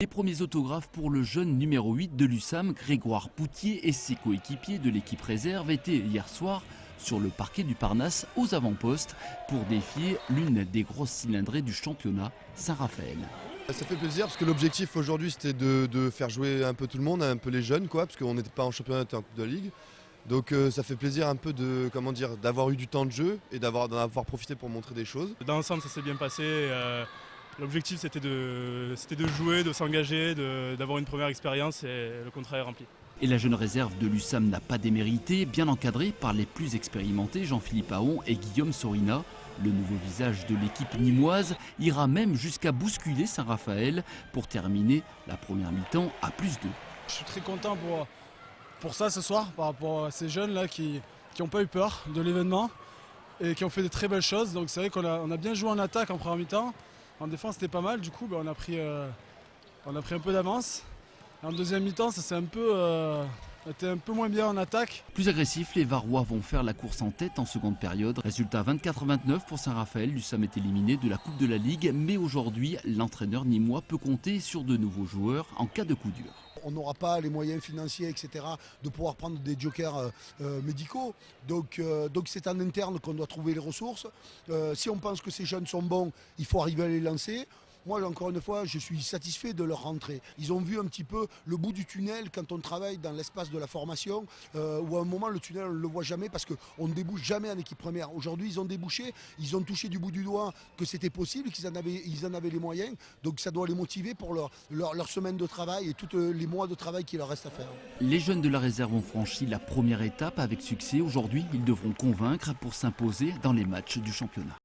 Les premiers autographes pour le jeune numéro 8 de l'USAM, Grégoire Poutier, et ses coéquipiers de l'équipe réserve étaient hier soir sur le parquet du Parnasse aux avant-postes pour défier l'une des grosses cylindrées du championnat, Saint-Raphaël. Ça fait plaisir parce que l'objectif aujourd'hui c'était de faire jouer un peu tout le monde, un peu les jeunes parce qu'on n'était pas en championnat, on était en Coupe de la Ligue. Donc ça fait plaisir un peu d'avoir eu du temps de jeu et d'en avoir profité pour montrer des choses. Dans l'ensemble ça s'est bien passé. L'objectif c'était de jouer, de s'engager, d'avoir une première expérience et le contrat est rempli. Et la jeune réserve de l'USAM n'a pas démérité, bien encadrée par les plus expérimentés Jean-Philippe Aon et Guillaume Sorina. Le nouveau visage de l'équipe nîmoise ira même jusqu'à bousculer Saint-Raphaël pour terminer la première mi-temps à +2. Je suis très content pour ça ce soir par rapport à ces jeunes là qui n'ont pas eu peur de l'événement et qui ont fait de très belles choses. Donc c'est vrai qu'on a bien joué en attaque en première mi-temps. En défense c'était pas mal, du coup on a pris un peu d'avance. En deuxième mi-temps ça s'est été un peu moins bien en attaque. Plus agressifs, les Varois vont faire la course en tête en seconde période. Résultat 24-29 pour Saint-Raphaël. L'USAM est éliminé de la Coupe de la Ligue. Mais aujourd'hui, l'entraîneur nîmois peut compter sur de nouveaux joueurs en cas de coup dur. On n'aura pas les moyens financiers, etc., de pouvoir prendre des jokers médicaux. Donc c'est en interne qu'on doit trouver les ressources. Si on pense que ces jeunes sont bons, il faut arriver à les lancer. Moi, encore une fois, je suis satisfait de leur rentrée. Ils ont vu un petit peu le bout du tunnel quand on travaille dans l'espace de la formation, où à un moment, le tunnel, on ne le voit jamais parce qu'on ne débouche jamais en équipe première. Aujourd'hui, ils ont débouché, ils ont touché du bout du doigt que c'était possible, qu'ils en avaient les moyens. Donc ça doit les motiver pour leur semaine de travail et tous les mois de travail qu'il leur reste à faire. Les jeunes de la réserve ont franchi la première étape avec succès. Aujourd'hui, ils devront convaincre pour s'imposer dans les matchs du championnat.